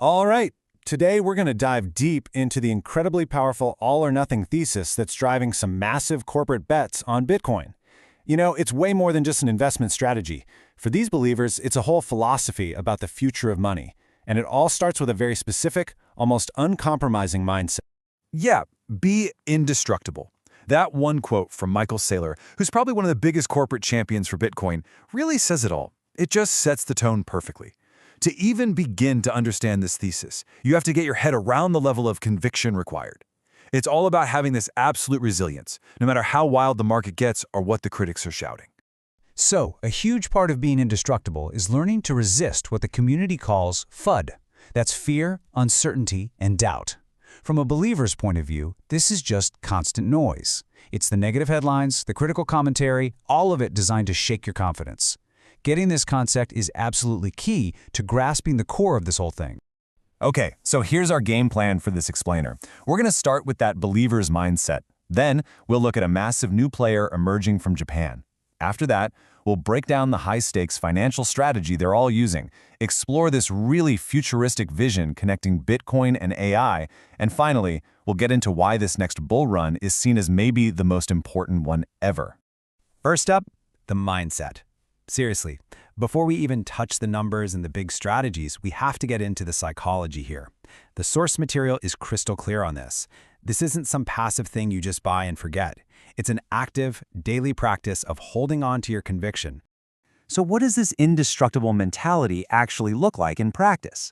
All right, today we're going to dive deep into the incredibly powerful all-or-nothing thesis that's driving some massive corporate bets on Bitcoin. You know, it's way more than just an investment strategy. For these believers, it's a whole philosophy about the future of money. And it all starts with a very specific, almost uncompromising mindset. Yeah, be indestructible. That one quote from Michael Saylor, who's probably one of the biggest corporate champions for Bitcoin, really says it all. It just sets the tone perfectly. To even begin to understand this thesis, you have to get your head around the level of conviction required. It's all about having this absolute resilience, no matter how wild the market gets or what the critics are shouting. So, a huge part of being indestructible is learning to resist what the community calls FUD. That's fear, uncertainty, and doubt. From a believer's point of view, this is just constant noise. It's the negative headlines, the critical commentary, all of it designed to shake your confidence. Getting this concept is absolutely key to grasping the core of this whole thing. Okay, so here's our game plan for this explainer. We're going to start with that believer's mindset. Then, we'll look at a massive new player emerging from Japan. After that, we'll break down the high-stakes financial strategy they're all using, explore this really futuristic vision connecting Bitcoin and AI, and finally, we'll get into why this next bull run is seen as maybe the most important one ever. First up, the mindset. Seriously, before we even touch the numbers and the big strategies, we have to get into the psychology here. The source material is crystal clear on this. This isn't some passive thing you just buy and forget. It's an active, daily practice of holding on to your conviction. So what does this indestructible mentality actually look like in practice?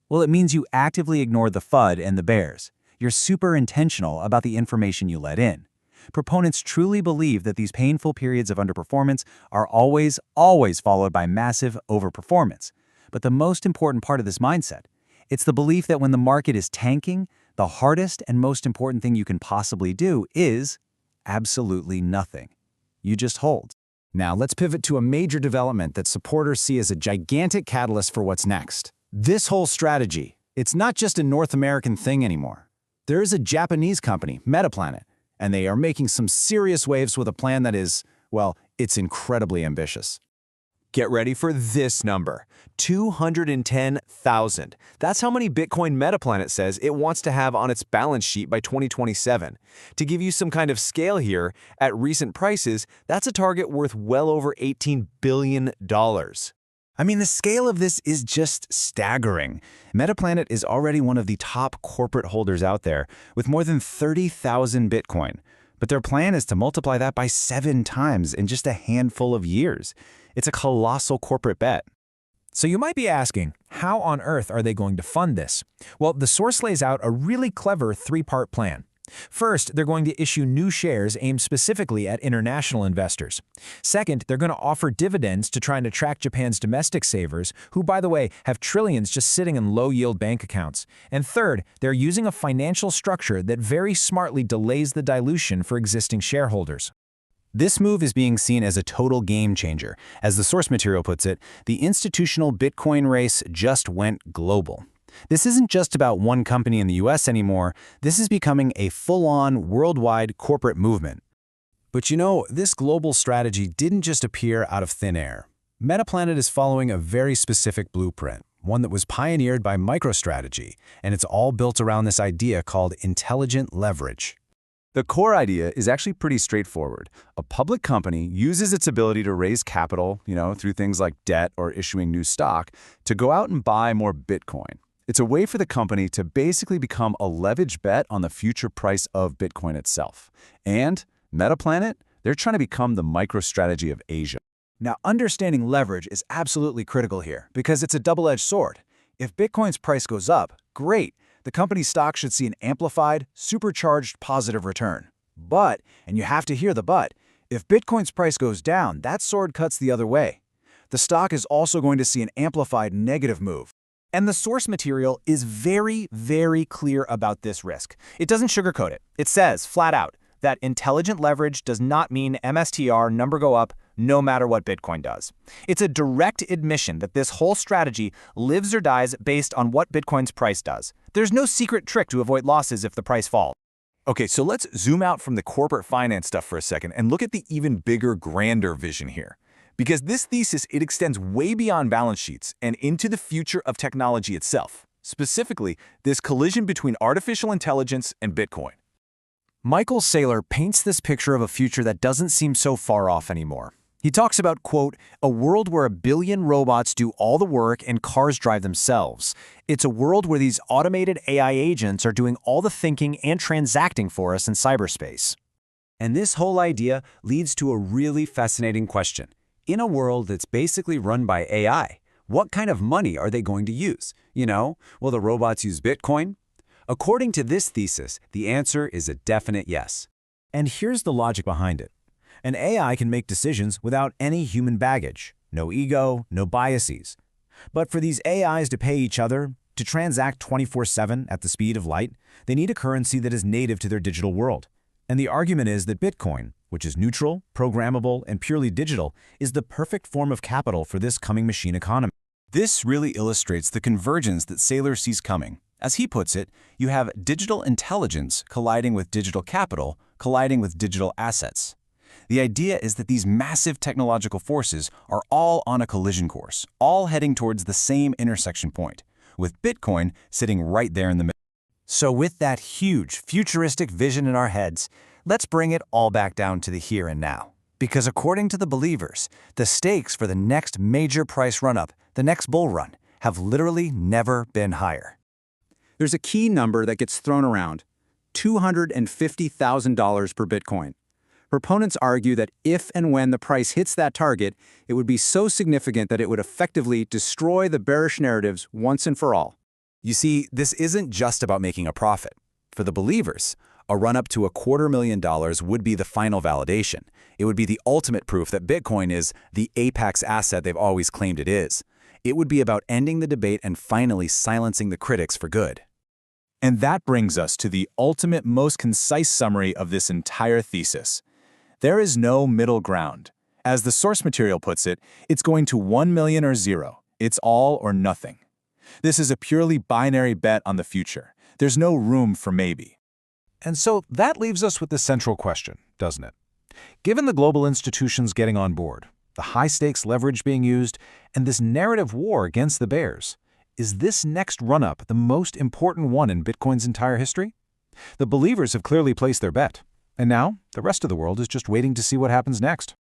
Well, it means you actively ignore the FUD and the bears. You're super intentional about the information you let in. Proponents truly believe that these painful periods of underperformance are always followed by massive overperformance. But the most important part of this mindset, it's the belief that when the market is tanking, the hardest and most important thing you can possibly do is absolutely nothing. You just hold. Now let's pivot to a major development that supporters see as a gigantic catalyst for what's next. This whole strategy, it's not just a North American thing anymore. There is a Japanese company, Metaplanet, and they are making some serious waves with a plan that is, well, it's incredibly ambitious. Get ready for this number, 210,000. That's how many Bitcoin Metaplanet says it wants to have on its balance sheet by 2027. To give you some kind of scale here, at recent prices, that's a target worth well over $18 billion. I mean, the scale of this is just staggering. Metaplanet is already one of the top corporate holders out there, with more than 30,000 Bitcoin. But their plan is to multiply that by 7 times in just a handful of years. It's a colossal corporate bet. So you might be asking, how on earth are they going to fund this? Well, the source lays out a really clever 3-part plan. First, they're going to issue new shares aimed specifically at international investors. Second, they're going to offer dividends to try and attract Japan's domestic savers, who, by the way, have trillions just sitting in low-yield bank accounts. And third, they're using a financial structure that very smartly delays the dilution for existing shareholders. This move is being seen as a total game changer. As the source material puts it, the institutional Bitcoin race just went global. This isn't just about one company in the US anymore. This is becoming a full-on, worldwide corporate movement. But you know, this global strategy didn't just appear out of thin air. Metaplanet is following a very specific blueprint, one that was pioneered by MicroStrategy, and it's all built around this idea called intelligent leverage. The core idea is actually pretty straightforward. A public company uses its ability to raise capital, through things like debt or issuing new stock, to go out and buy more Bitcoin. It's a way for the company to basically become a leveraged bet on the future price of Bitcoin itself. And Metaplanet, they're trying to become the MicroStrategy of Asia. Now, understanding leverage is absolutely critical here because it's a double-edged sword. If Bitcoin's price goes up, great. The company's stock should see an amplified, supercharged positive return. But, and you have to hear the but, if Bitcoin's price goes down, that sword cuts the other way. The stock is also going to see an amplified negative move. And the source material is very, very clear about this risk. It doesn't sugarcoat it. It says, flat out, that intelligent leverage does not mean MSTR number go up no matter what Bitcoin does. It's a direct admission that this whole strategy lives or dies based on what Bitcoin's price does. There's no secret trick to avoid losses if the price falls. Okay, so let's zoom out from the corporate finance stuff for a second and look at the even bigger, grander vision here. Because this thesis, it extends way beyond balance sheets and into the future of technology itself. specifically this collision between artificial intelligence and Bitcoin. Michael Saylor paints this picture of a future that doesn't seem so far off anymore. He talks about, quote, a world where 1 billion robots do all the work and cars drive themselves. It's a world where these automated AI agents are doing all the thinking and transacting for us in cyberspace. And this whole idea leads to a really fascinating question. In a world that's basically run by AI, what kind of money are they going to use? Will the robots use Bitcoin? According to this thesis, the answer is a definite yes. And here's the logic behind it. An AI can make decisions without any human baggage, no ego, no biases. But for these AIs to pay each other, to transact 24/7 at the speed of light, they need a currency that is native to their digital world. And the argument is that Bitcoin, which is neutral, programmable, and purely digital, is the perfect form of capital for this coming machine economy. This really illustrates the convergence that Saylor sees coming. As he puts it, you have digital intelligence colliding with digital capital, colliding with digital assets. The idea is that these massive technological forces are all on a collision course, all heading towards the same intersection point, with Bitcoin sitting right there in the middle. So with that huge, futuristic vision in our heads, let's bring it all back down to the here and now. Because according to the believers, the stakes for the next major price run-up, the next bull run, have literally never been higher. There's a key number that gets thrown around, $250,000 per Bitcoin. Proponents argue that if and when the price hits that target, it would be so significant that it would effectively destroy the bearish narratives once and for all. You see, this isn't just about making a profit. For the believers, a run-up to $250,000 would be the final validation. It would be the ultimate proof that Bitcoin is the apex asset they've always claimed it is. It would be about ending the debate and finally silencing the critics for good. And that brings us to the ultimate, most concise summary of this entire thesis. There is no middle ground. As the source material puts it, it's going to 1 million or zero. It's all or nothing. This is a purely binary bet on the future. There's no room for maybe. And so that leaves us with the central question, doesn't it? Given the global institutions getting on board, the high-stakes leverage being used, and this narrative war against the bears, is this next run-up the most important one in Bitcoin's entire history? The believers have clearly placed their bet. And now, the rest of the world is just waiting to see what happens next.